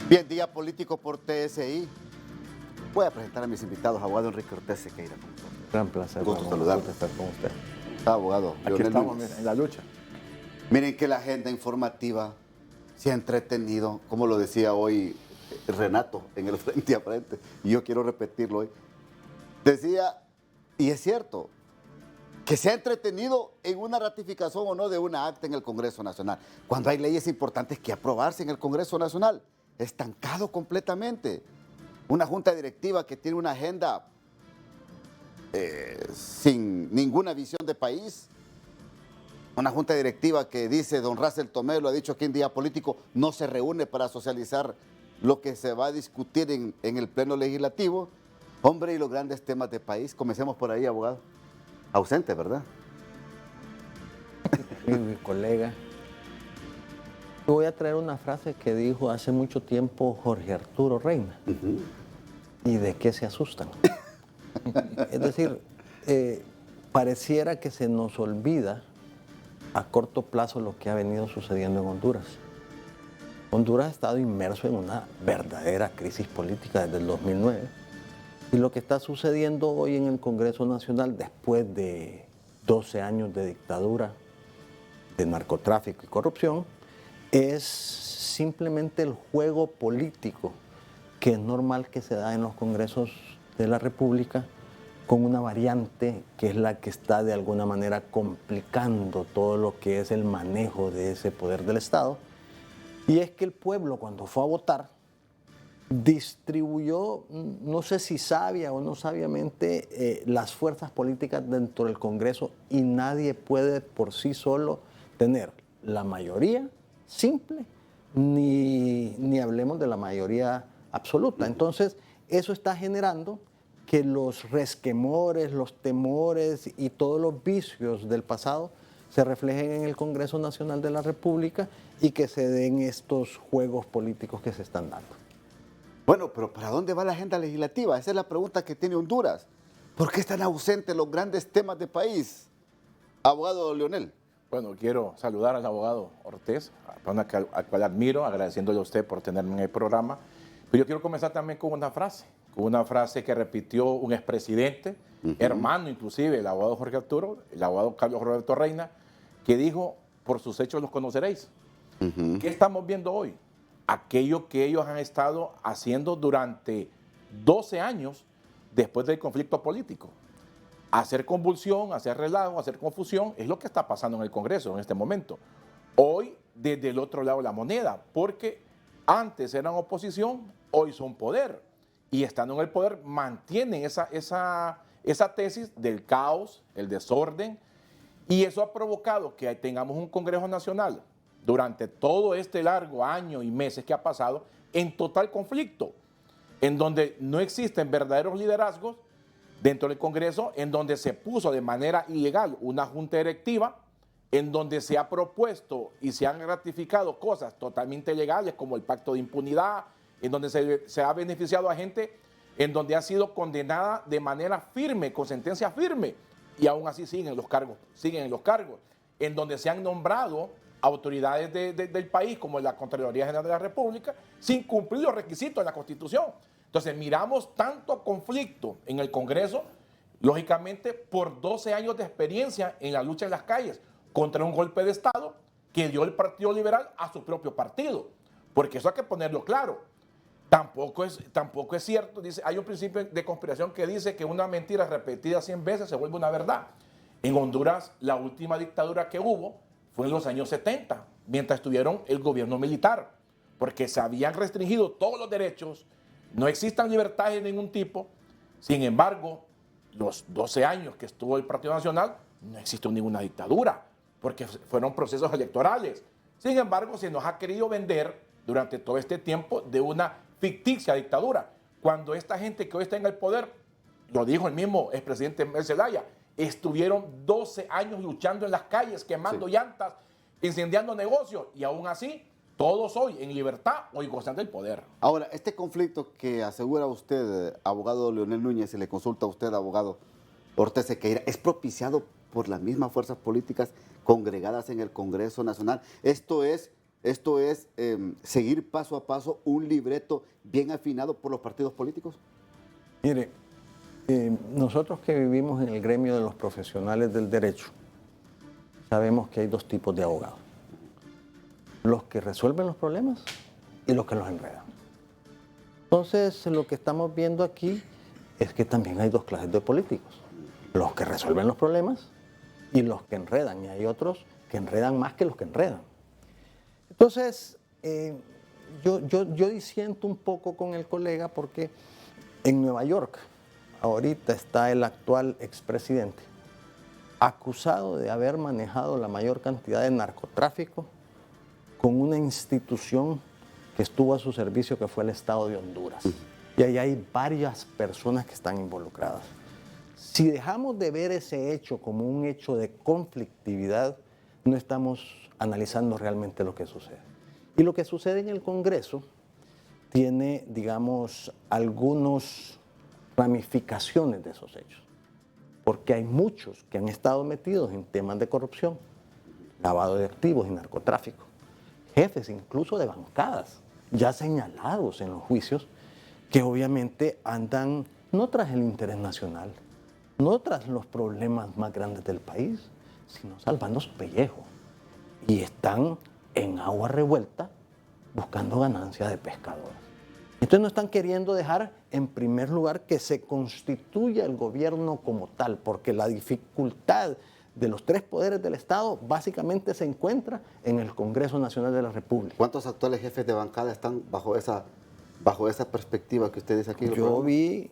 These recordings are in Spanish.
Bien, día político por TSI. Voy a presentar a mis invitados, abogado Enrique Ortiz Sequeira. Gran placer. Gusto saludar. Estar con usted. Abogado Aquí Leonel estamos, Núñez. mira, en la lucha. Miren que la agenda informativa se ha entretenido, como lo decía hoy Renato en el Frente a Frente, y yo quiero repetirlo hoy. Decía, y es cierto, que se ha entretenido en una ratificación o no de una acta en el Congreso Nacional, cuando hay leyes importantes que aprobarse en el Congreso Nacional, estancado completamente. Una junta directiva que tiene una agenda sin ninguna visión de país, una junta directiva que dice, don Russell Tomé lo ha dicho aquí en Día Político, no se reúne para socializar lo que se va a discutir en el Pleno Legislativo. Hombre, y los grandes temas de país, comencemos por ahí, abogado. Ausente, ¿verdad? Mi colega. Voy a traer una frase que dijo hace mucho tiempo Jorge Arturo Reina. ¿Y de qué se asustan? Es decir, pareciera que se nos olvida a corto plazo lo que ha venido sucediendo en Honduras. Honduras ha estado inmerso en una verdadera crisis política desde el 2009. Y lo que está sucediendo hoy en el Congreso Nacional, después de 12 años de dictadura, de narcotráfico y corrupción, es simplemente el juego político que es normal que se da en los congresos de la República, con una variante que es la que está de alguna manera complicando todo lo que es el manejo de ese poder del Estado. Y es que el pueblo, cuando fue a votar, distribuyó, no sé si sabia o no sabiamente, las fuerzas políticas dentro del Congreso, y nadie puede por sí solo tener la mayoría simple, ni hablemos de la mayoría absoluta. Entonces, eso está generando que los resquemores, los temores y todos los vicios del pasado se reflejen en el Congreso Nacional de la República y que se den estos juegos políticos que se están dando. Bueno, pero ¿para dónde va la agenda legislativa? Esa es la pregunta que tiene Honduras. ¿Por qué están ausentes los grandes temas de país? Abogado Leonel. Bueno, quiero saludar al abogado Ortiz, al cual admiro, agradeciéndole a usted por tenerme en el programa. Pero yo quiero comenzar también con una frase que repitió un expresidente, hermano inclusive, el abogado Jorge Arturo, el abogado Carlos Roberto Reina, que dijo, por sus hechos los conoceréis. ¿Qué estamos viendo hoy? Aquello que ellos han estado haciendo durante 12 años después del conflicto político. Hacer convulsión, hacer relajo, hacer confusión, es lo que está pasando en el Congreso en este momento. Hoy, desde el otro lado de la moneda, porque antes eran oposición, hoy son poder. Y estando en el poder, mantienen esa tesis del caos, el desorden, y eso ha provocado que tengamos un Congreso Nacional durante todo este largo año y meses que ha pasado en total conflicto, en donde no existen verdaderos liderazgos dentro del Congreso, en donde se puso de manera ilegal una junta directiva, en donde se ha propuesto y se han ratificado cosas totalmente legales como el pacto de impunidad, en donde se ha beneficiado a gente, en donde ha sido condenada de manera firme, con sentencia firme, y aún así siguen en los cargos, en donde se han nombrado autoridades del país, como la Contraloría General de la República, sin cumplir los requisitos de la Constitución. Entonces, miramos tanto conflicto en el Congreso, lógicamente, por 12 años de experiencia en la lucha en las calles contra un golpe de Estado que dio el Partido Liberal a su propio partido. Porque eso hay que ponerlo claro. Tampoco es cierto, dice, hay un principio de conspiración que dice que una mentira repetida 100 veces se vuelve una verdad. En Honduras, la última dictadura que hubo fue en los años 70, mientras estuvieron el gobierno militar, porque se habían restringido todos los derechos, no existan libertades de ningún tipo. Sin embargo, los 12 años que estuvo el Partido Nacional, no existió ninguna dictadura, porque fueron procesos electorales. Sin embargo, se nos ha querido vender durante todo este tiempo de una ficticia dictadura, cuando esta gente que hoy está en el poder, lo dijo el mismo expresidente Mel Zelaya, estuvieron 12 años luchando en las calles, quemando llantas, incendiando negocios, y aún así, todos hoy en libertad, hoy gozan del poder. Ahora, este conflicto que asegura usted, abogado Leonel Núñez, y le consulta a usted, abogado Ortiz Sequeira, ¿es propiciado por las mismas fuerzas políticas congregadas en el Congreso Nacional? Esto es esto es seguir paso a paso un libreto bien afinado por los partidos políticos. Mire, nosotros que vivimos en el gremio de los profesionales del derecho, sabemos que hay dos tipos de abogados. Los que resuelven los problemas y los que los enredan. Entonces, lo que estamos viendo aquí es que también hay dos clases de políticos. Los que resuelven los problemas y los que enredan. Y hay otros que enredan más que los que enredan. Entonces, yo disiento un poco con el colega porque en Nueva York ahorita está el actual expresidente acusado de haber manejado la mayor cantidad de narcotráfico con una institución que estuvo a su servicio, que fue el Estado de Honduras. Y ahí hay varias personas que están involucradas. Si dejamos de ver ese hecho como un hecho de conflictividad, no estamos analizando realmente lo que sucede. Y lo que sucede en el Congreso tiene, digamos, algunas ramificaciones de esos hechos. Porque hay muchos que han estado metidos en temas de corrupción, lavado de activos y narcotráfico. Jefes incluso de bancadas, ya señalados en los juicios, que obviamente andan no tras el interés nacional, no tras los problemas más grandes del país, sino salvando su pellejo. Y están en agua revuelta buscando ganancia de pescadores. Entonces no están queriendo dejar, en primer lugar, que se constituya el gobierno como tal, porque la dificultad de los tres poderes del Estado básicamente se encuentra en el Congreso Nacional de la República. ¿Cuántos actuales jefes de bancada están bajo esa perspectiva que usted dice aquí? Yo vi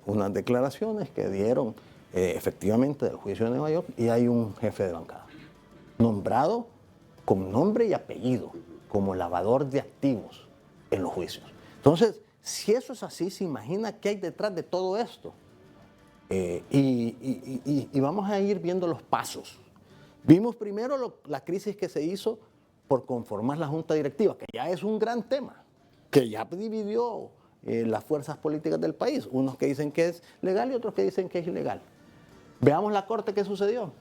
unas declaraciones que dieron efectivamente del juicio de Nueva York y hay un jefe de bancada nombrado con nombre y apellido como lavador de activos en los juicios. Entonces, si eso es así, se imagina qué hay detrás de todo esto. Y vamos a ir viendo los pasos. Vimos primero la crisis que se hizo por conformar la Junta Directiva, que ya es un gran tema, que ya dividió las fuerzas políticas del país. Unos que dicen que es legal y otros que dicen que es ilegal. Veamos la Corte qué sucedió.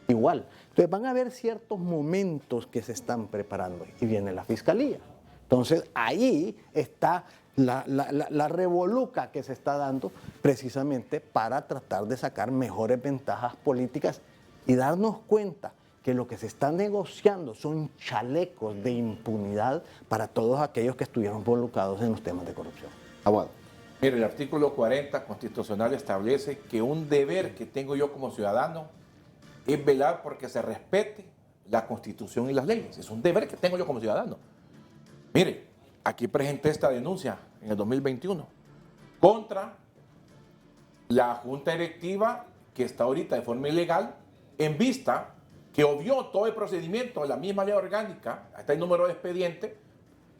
Igual. Entonces van a haber ciertos momentos que se están preparando y viene la Fiscalía. Entonces ahí está la revoluca que se está dando precisamente para tratar de sacar mejores ventajas políticas y darnos cuenta que lo que se está negociando son chalecos de impunidad para todos aquellos que estuvieron involucrados en los temas de corrupción. Abogado. Mire, el artículo 40 constitucional establece que un deber que tengo yo como ciudadano es velar porque se respete la Constitución y las leyes. Es un deber que tengo yo como ciudadano. Mire, aquí presenté esta denuncia en el 2021 contra la Junta Directiva que está ahorita de forma ilegal en vista que obvió todo el procedimiento de la misma ley orgánica, hasta el número de expediente,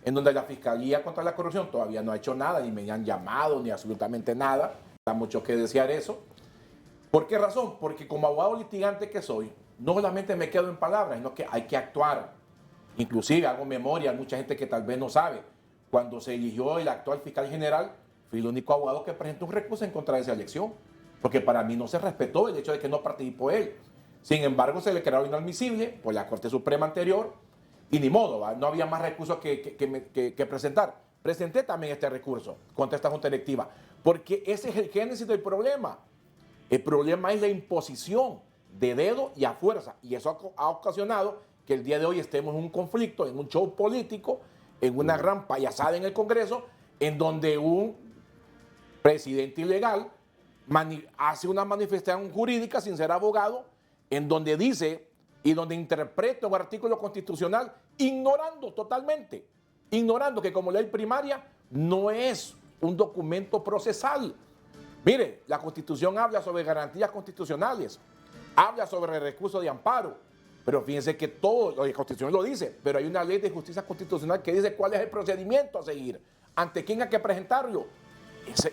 en donde la Fiscalía contra la Corrupción todavía no ha hecho nada, ni me han llamado, ni absolutamente nada. Da mucho que desear eso. ¿Por qué razón? Porque como abogado litigante que soy, no solamente me quedo en palabras, sino que hay que actuar. Inclusive hago memoria a mucha gente que tal vez no sabe. Cuando se eligió el actual fiscal general, fui el único abogado que presentó un recurso en contra de esa elección, porque para mí no se respetó el hecho de que no participó él. Sin embargo, se le creó inadmisible por la Corte Suprema anterior y ni modo, ¿va? No había más recursos que presentar. Presenté también este recurso contra esta Junta Directiva, porque ese es el génesis del problema. El problema es la imposición de dedo y a fuerza, y eso ha ocasionado que el día de hoy estemos en un conflicto, en un show político, en una gran payasada en el Congreso, en donde un presidente ilegal hace una manifestación jurídica sin ser abogado, en donde dice y donde interpreta un artículo constitucional ignorando totalmente, ignorando que como ley primaria no es un documento procesal. Mire, la Constitución habla sobre garantías constitucionales, habla sobre el recurso de amparo, pero fíjense que todo, la Constitución lo dice, pero hay una ley de justicia constitucional que dice cuál es el procedimiento a seguir, ante quién hay que presentarlo.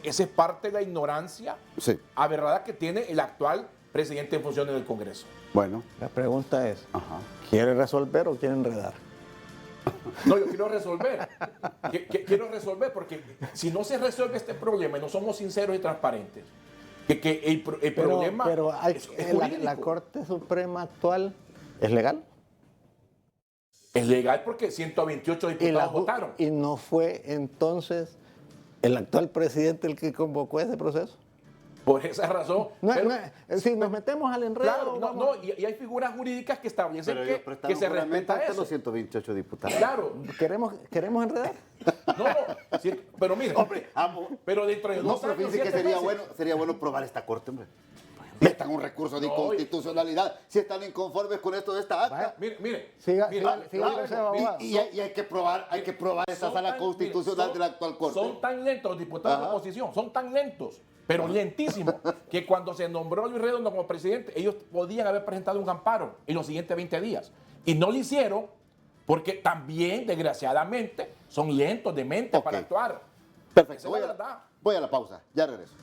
Esa es parte de la ignorancia aberrada que tiene el actual presidente en funciones del Congreso. Bueno. La pregunta es, ¿quiere resolver o quiere enredar? No, yo quiero resolver. Quiero resolver porque si no se resuelve este problema y no somos sinceros y transparentes, el problema es jurídico. ¿La Corte Suprema actual es legal? Es legal porque 128 diputados votaron. ¿Y no fue entonces el actual presidente el que convocó ese proceso? Por esa razón. Si nos metemos al enredo. Claro, y hay figuras jurídicas que establecen que se respeta eso. Los 128 diputados. Claro. ¿Queremos enredar? No, sí, pero mire, Hombre, pero dentro de no, 2 pero años, fíjense que 7 meses. sería bueno probar esta corte, hombre. Metan un recurso de inconstitucionalidad si están inconformes con esto de esta acta. Mire. Siga, Claro, y hay que probar esa sala constitucional de la actual corte. Son tan lentos los diputados de la oposición, son tan lentos, pero lentísimos, que cuando se nombró Luis Redondo como presidente, ellos podían haber presentado un amparo en los siguientes 20 días. Y no lo hicieron porque también, desgraciadamente, son lentos de mente para actuar. Perfecto, Esa es la verdad. voy a la pausa, ya regreso.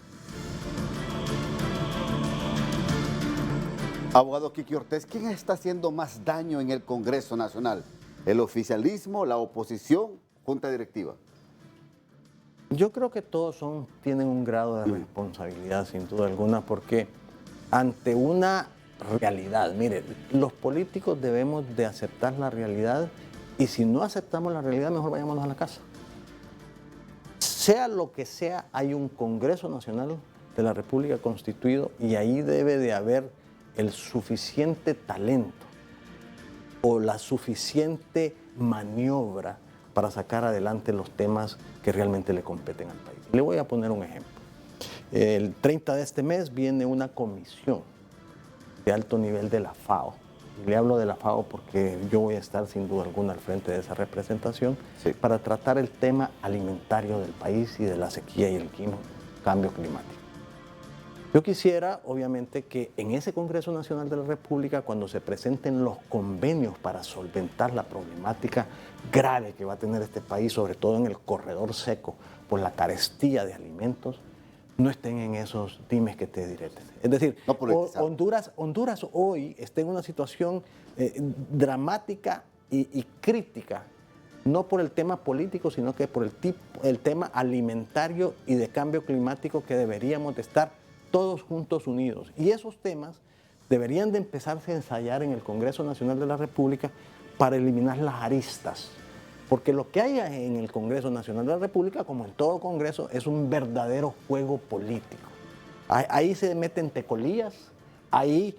Abogado Kiki Ortiz, ¿quién está haciendo más daño en el Congreso Nacional? ¿El oficialismo, la oposición, junta directiva? Yo creo que todos tienen un grado de responsabilidad, sin duda alguna, porque ante una realidad, mire, los políticos debemos de aceptar la realidad y si no aceptamos la realidad, mejor vayámonos a la casa. Sea lo que sea, hay un Congreso Nacional de la República constituido y ahí debe de haber el suficiente talento o la suficiente maniobra para sacar adelante los temas que realmente le competen al país. Le voy a poner un ejemplo. El 30 de este mes viene una comisión de alto nivel de la FAO. Y le hablo de la FAO porque yo voy a estar sin duda alguna al frente de esa representación para tratar el tema alimentario del país y de la sequía y el cambio climático. Yo quisiera, obviamente, que en ese Congreso Nacional de la República, cuando se presenten los convenios para solventar la problemática grave que va a tener este país, sobre todo en el corredor seco, por la carestía de alimentos, no estén en esos dimes que te diretes. Es decir, no Honduras hoy está en una situación dramática y crítica, no por el tema político, sino que por el tema alimentario y de cambio climático que deberíamos de estar todos juntos unidos. Y esos temas deberían de empezarse a ensayar en el Congreso Nacional de la República para eliminar las aristas. Porque lo que hay en el Congreso Nacional de la República, como en todo Congreso, es un verdadero juego político. Ahí se meten tecolías, ahí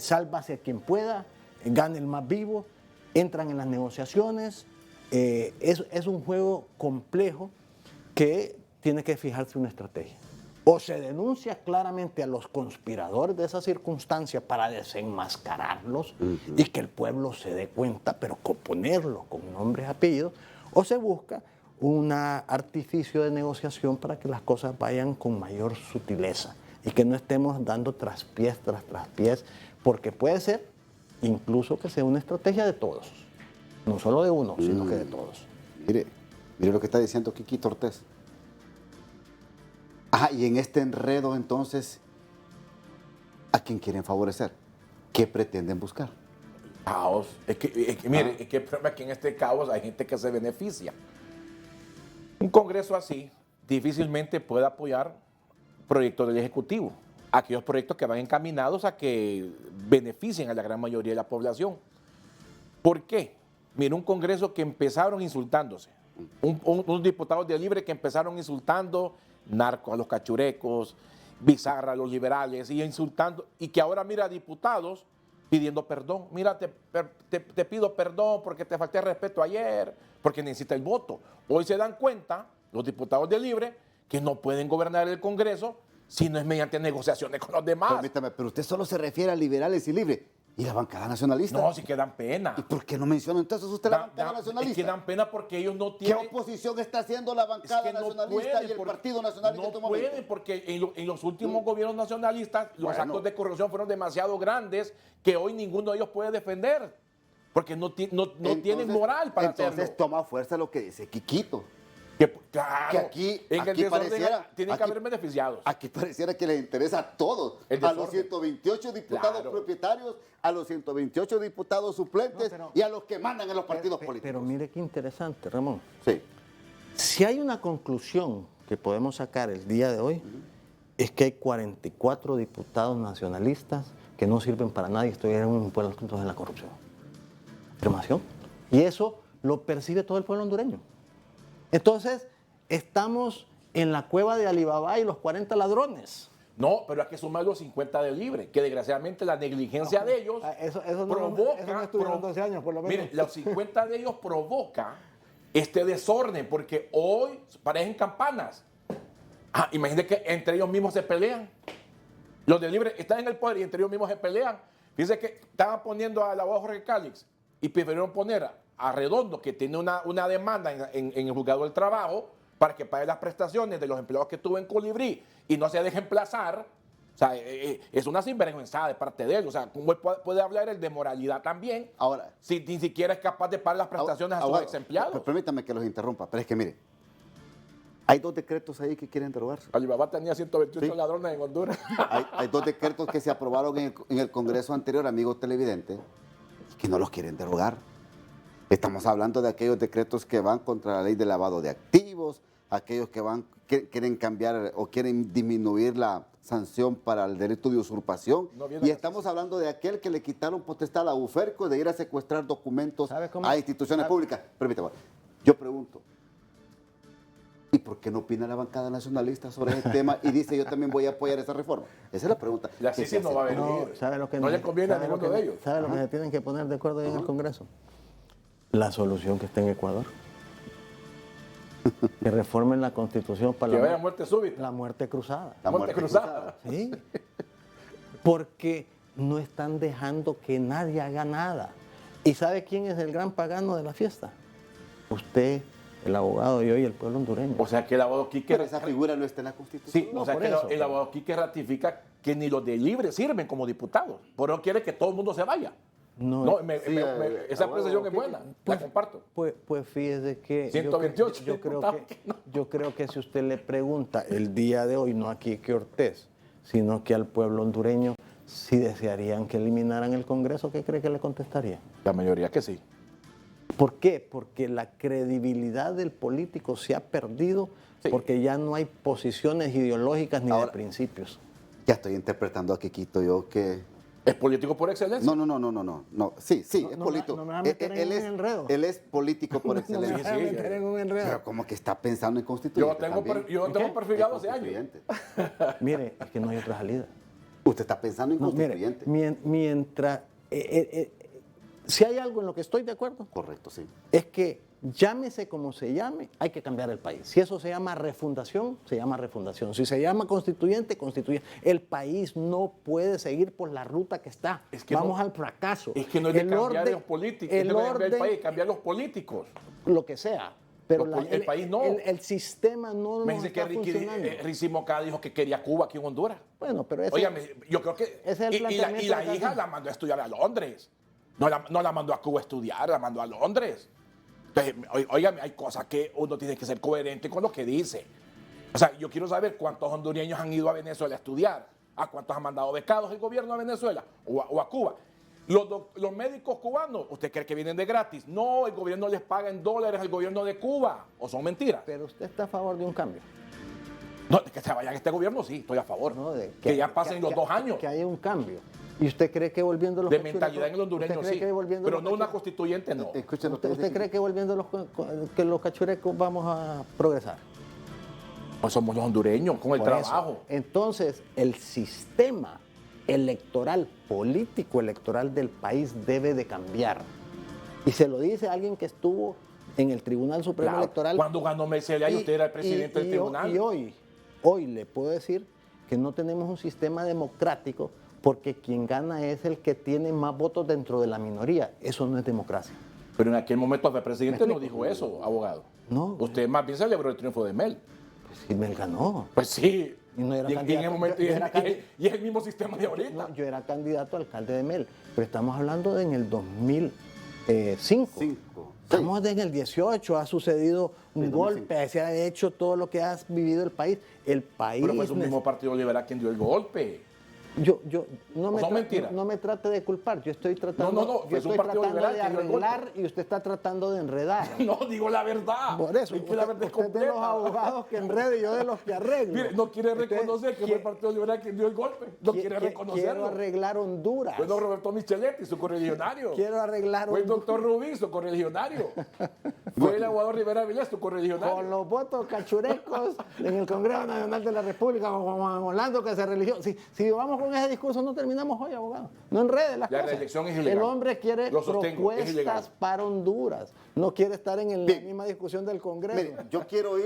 sálvase quien pueda, gane el más vivo, entran en las negociaciones. Es un juego complejo que tiene que fijarse una estrategia. O se denuncia claramente a los conspiradores de esa circunstancia para desenmascararlos y que el pueblo se dé cuenta, pero ponerlo con nombres y apellidos, o se busca un artificio de negociación para que las cosas vayan con mayor sutileza y que no estemos dando traspiés tras traspiés, porque puede ser incluso que sea una estrategia de todos, no solo de uno, sino que de todos. Mire lo que está diciendo Kiki Ortiz. Y en este enredo, entonces, ¿a quién quieren favorecer? ¿Qué pretenden buscar? Caos. Mire, es que el problema es que en este caos hay gente que se beneficia. Un Congreso así difícilmente puede apoyar proyectos del Ejecutivo, aquellos proyectos que van encaminados a que beneficien a la gran mayoría de la población. ¿Por qué? Mire, un Congreso que empezaron insultándose, unos diputados de Libre que empezaron insultando narcos a los cachurecos, bizarra a los liberales, y insultando, y que ahora mira diputados pidiendo perdón. Mira, te pido perdón porque te falté respeto ayer, porque necesita el voto. Hoy se dan cuenta los diputados de Libre que no pueden gobernar el Congreso si no es mediante negociaciones con los demás. Permítame, pero usted solo se refiere a liberales y Libre. ¿Y la bancada nacionalista? No, sí que dan pena. ¿Y por qué no menciona entonces usted la bancada nacionalista? Es que dan pena porque ellos no tienen... ¿Qué oposición está haciendo la bancada nacionalista y el Partido Nacionalista en este momento? No pueden, porque en los últimos gobiernos nacionalistas los actos de corrupción fueron demasiado grandes que hoy ninguno de ellos puede defender, porque no tienen moral para hacerlo. Entonces toma fuerza lo que dice Quiquito. Claro, que aquí pareciera, tienen que haber beneficiados. Aquí pareciera que les interesa a todos, a los 128 diputados propietarios, a los 128 diputados suplentes y a los que mandan en los partidos políticos. Pero mire qué interesante, Ramón. Sí. Si hay una conclusión que podemos sacar el día de hoy, es que hay 44 diputados nacionalistas que no sirven para nada y estuvieron envueltos en la corrupción. ¿Afirmación? Y eso lo percibe todo el pueblo hondureño. Entonces, estamos en la cueva de Alibaba y los 40 ladrones. No, pero hay que sumar los 50 de libre, que desgraciadamente la negligencia de ellos provoca... Eso no estuvieron 12 años, por lo menos. Mire, los 50 de ellos provoca este desorden, porque hoy parecen campanas. Imagínate que entre ellos mismos se pelean. Los de libre están en el poder y entre ellos mismos se pelean. Fíjense que estaban poniendo al abogado Jorge Cálix y prefirieron poner a Redondo, que tiene una demanda en el juzgado del trabajo, para que pague las prestaciones de los empleados que tuvo en Colibrí y no se deje emplazar. O sea, es una sinvergüenzada de parte de él. O sea, ¿cómo él puede hablar él de moralidad también? Ahora, si ni siquiera es capaz de pagar las prestaciones a sus ex empleados. Permítame que los interrumpa, pero es que mire, hay 2 decretos ahí que quieren derogarse. Alibaba tenía 128 ladrones en Honduras. Hay 2 decretos que se aprobaron en el Congreso anterior, amigos televidentes, que no los quieren derogar. Estamos hablando de aquellos decretos que van contra la ley de lavado de activos, aquellos que quieren cambiar o quieren disminuir la sanción para el delito de usurpación. Y estamos hablando de aquel que le quitaron potestad a UFERCO de ir a secuestrar documentos a instituciones públicas. Permítame, yo pregunto, ¿y por qué no opina la bancada nacionalista sobre ese tema y dice yo también voy a apoyar esa reforma? Esa es la pregunta. La CICI no va a venir. No le conviene a ninguno de ellos. ¿Sabe lo que se tienen que poner de acuerdo en el Congreso? La solución que está en Ecuador. Que reformen la Constitución para que vaya muerte súbita. La muerte cruzada. La muerte cruzada. Sí. Porque no están dejando que nadie haga nada. ¿Y sabe quién es el gran pagano de la fiesta? Usted, el abogado y hoy el pueblo hondureño. O sea que el abogado Quique... Pero esa figura no está en la Constitución. Sí, o sea que el abogado Quique ratifica que ni los de libre sirven como diputados. Por eso quiere que todo el mundo se vaya. No, esa apreciación es buena, la comparto. Pues fíjese que 128 yo creo que si usted le pregunta el día de hoy, no a Quique Ortiz, sino que al pueblo hondureño, si desearían que eliminaran el Congreso, ¿qué cree que le contestaría? La mayoría que sí. ¿Por qué? Porque la credibilidad del político se ha perdido, porque ya no hay posiciones ideológicas ni de principios. Ya estoy interpretando a Quiquito yo que... ¿Es político por excelencia? No. Sí, es político. No me va a meter en un enredo. Él es político por excelencia. No me va a meter en un enredo. Pero como que está pensando en constituyente. Yo tengo perfilado hace años. Mire, es que no hay otra salida. Usted está pensando en constituyente. Mire, mientras... si hay algo en lo que estoy de acuerdo... Correcto, sí. Es que llámese como se llame, hay que cambiar el país. Si eso se llama refundación, se llama refundación. Si se llama constituyente, constituyente. El país no puede seguir por la ruta que está. Vamos al fracaso. Es que no es de cambiar los políticos, es de cambiar el país, cambiar los políticos. Lo que sea. Pero el país no. El sistema no me dice está funcionando. Ricky Moncada dijo que quería Cuba aquí en Honduras. Bueno, pero ese, óigame, yo creo que... Y la hija la mandó a estudiar a Londres. No la mandó a Cuba a estudiar, la mandó a Londres. Entonces, óigame, hay cosas que uno tiene que ser coherente con lo que dice. O sea, yo quiero saber cuántos hondureños han ido a Venezuela a estudiar, a cuántos han mandado becados el gobierno a Venezuela o a Cuba. Los médicos cubanos, ¿usted cree que vienen de gratis? No, el gobierno les paga en dólares al gobierno de Cuba. ¿O son mentiras? Pero usted está a favor de un cambio. No, de que se vayan este gobierno, sí, estoy a favor. No, que ya pasen los 2 años. Que haya un cambio. ¿Y usted cree que volviendo los cachurecos? De mentalidad en el hondureño, sí. Pero no una constituyente, no. ¿Usted cree que volviendo los cachurecos vamos a progresar? Pues somos los hondureños, con el trabajo. Entonces, el sistema electoral, político electoral del país debe de cambiar. Y se lo dice alguien que estuvo en el Tribunal Supremo Electoral. Cuando ganó Mercedes y usted era el presidente del tribunal. Y hoy le puedo decir que no tenemos un sistema democrático porque quien gana es el que tiene más votos dentro de la minoría. Eso no es democracia. Pero en aquel momento el presidente no dijo eso, abogado. No. Usted más bien celebró el triunfo de Mel. Pues sí, Mel ganó. Pues sí. Y, no era en el momento, y es el mismo sistema de ahorita. No, yo era candidato a alcalde de Mel, pero estamos hablando de en el 2005. Estamos en el 18, ha sucedido un golpe, se ha hecho todo lo que ha vivido el país. El país... Pero fue un mismo Partido Liberal quien dio el golpe. Son mentiras. no me trate de culpar, yo estoy tratando, No, yo es un estoy partido tratando liberal de que dio el golpe. arreglar y usted está tratando de enredar. No, digo la verdad. Por eso, Es que la verdad es usted es de los completa. abogados que enrede y yo de los que arreglo. Mire, no quiere Usted reconocer que fue el Partido Liberal quien dio el golpe. No quiere reconocerlo. Quiero arreglar Honduras. Fue don Roberto Micheletti, su correligionario. Quiero arreglar Fue el Honduras. doctor Rubí, su correligionario. Fue el abogado Rivera Vilés, su correligionario. Con los votos cachurecos en el Congreso Nacional de la República, con Juan Orlando que se religió. Si vamos con ese discurso, no terminamos hoy, abogado. No enrede las La cosas. reelección es ilegal. El hombre quiere Lo sostengo, es ilegal. propuestas para Honduras. No quiere estar en la Bien. misma discusión del Congreso. Mire, yo quiero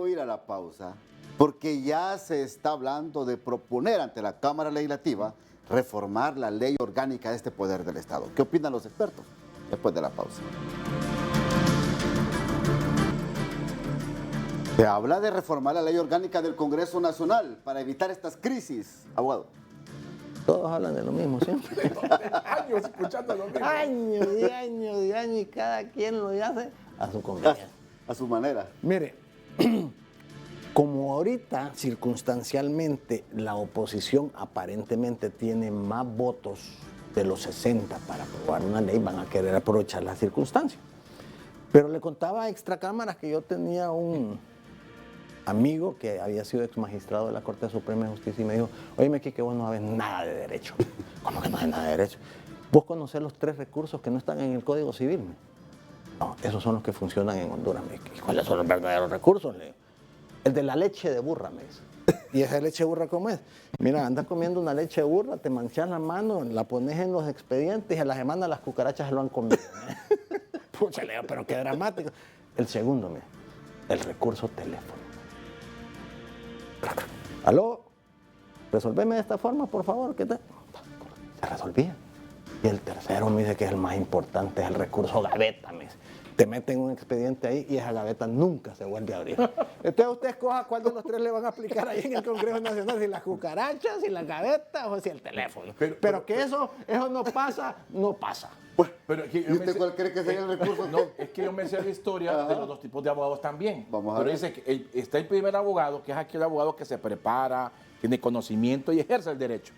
ir a la pausa porque ya se está hablando de proponer ante la Cámara Legislativa reformar la ley orgánica de este poder del Estado. ¿Qué opinan los expertos? Después de la pausa. Se habla de reformar la ley orgánica del Congreso Nacional para evitar estas crisis. Abogado. Todos hablan de lo mismo siempre. Años escuchando lo mismo. Años y años y años, y cada quien lo hace a su conveniencia. A su manera. Mire, como ahorita circunstancialmente la oposición aparentemente tiene más votos de los 60 para aprobar una ley, van a querer aprovechar las circunstancias. Pero le contaba a extracámaras que yo tenía un amigo que había sido ex magistrado de la Corte Suprema de Justicia y me dijo, oye, que vos no sabes nada de derecho. ¿Cómo que no sabes nada de derecho? ¿Vos conocés los 3 recursos que no están en el Código Civil? No, esos son los que funcionan en Honduras. ¿Y cuáles son los verdaderos recursos? Le digo. El de la leche de burra, me dice. ¿Y esa leche de burra cómo es? Mira, andas comiendo una leche de burra, te manchas la mano, la pones en los expedientes y a la semana las cucarachas se lo han comido. Pucha, le digo, pero qué dramático. El segundo, mira, el recurso teléfono. ¿Aló? Resolveme de esta forma, por favor. ¿Qué tal? Se resolvía. Y el tercero me dice que es el más importante, es el recurso gaveta. Me dice. Te meten un expediente ahí y esa gaveta nunca se vuelve a abrir. Entonces usted escoja cuál de los 3 le van a aplicar ahí en el Congreso Nacional, si las cucarachas, si las gavetas o si el teléfono. Pero que eso no pasa, no pasa. Bueno, Pero es que yo ¿y usted me sé- cuál cree que sería el recurso? No, es que yo me sé la historia de los 2 tipos de abogados también. Vamos a Pero ver. dice que está el primer abogado, que es aquel abogado que se prepara, tiene conocimiento y ejerce el derecho.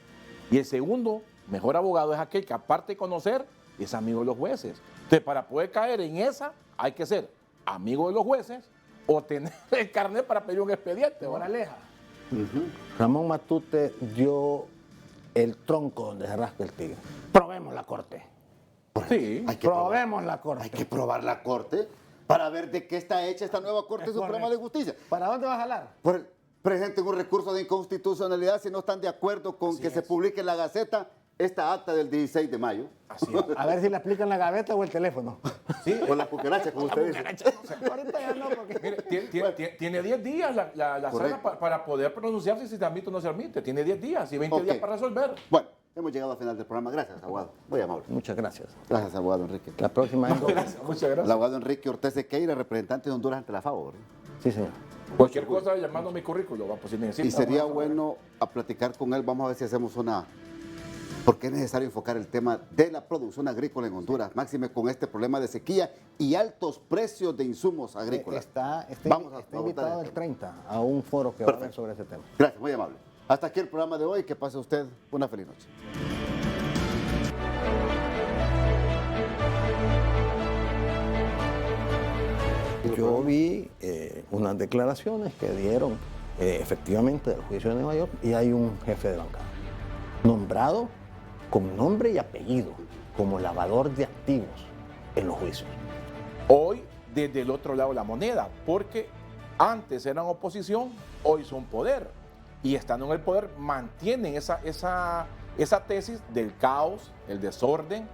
Y el segundo, mejor abogado, es aquel que aparte de conocer, es amigo de los jueces. Entonces, para poder caer en esa, hay que ser amigo de los jueces o tener el carnet para pedir un expediente. Moraleja. Ramón Matute dio el tronco donde se rasca el tigre. Probemos la corte. Sí. Hay que probar. Probemos la corte. Hay que probar la Corte para ver de qué está hecha esta nueva Corte Es Suprema correcto. de Justicia. ¿Para dónde vas a jalar? Presenten un recurso de inconstitucionalidad si no están de acuerdo con que se publique en la Gaceta esta acta del 16 de mayo. Así es. A ver si le aplican la gaveta o el teléfono. Sí. O la cucaracha, como usted dice. Ahorita ya no, porque... Mire, tiene 10 días la Correcto. sala para poder pronunciarse si se admite o no se admite. Tiene 10 días y 20 Ok. días para resolver. Bueno, hemos llegado al final del programa. Gracias, abogado. Muy amable. Muchas gracias. Gracias, abogado Enrique. La próxima vez... Muchas El gracias. abogado Enrique Ortiz Sequeira, representante de Honduras ante la FAO. ¿verdad? Sí, señor. Cualquier cosa llamando mi currículo, pues si necesita. Y sería vamos a ver. bueno a platicar con él. Vamos a ver si hacemos una... Porque es necesario enfocar el tema de la producción agrícola en Honduras, máxime con este problema de sequía y altos precios de insumos agrícolas. Está Vamos a invitado votar el esto. 30 a un foro que va a haber Perfecto. sobre ese tema. Gracias, muy amable. Hasta aquí el programa de hoy. Que pase usted una feliz noche. Yo vi unas declaraciones que dieron efectivamente del juicio de Nueva York y hay un jefe de bancada nombrado con nombre y apellido como lavador de activos en los juicios. Hoy, desde el otro lado de la moneda, porque antes eran oposición, hoy son poder. Y estando en el poder, mantienen esa tesis del caos, el desorden,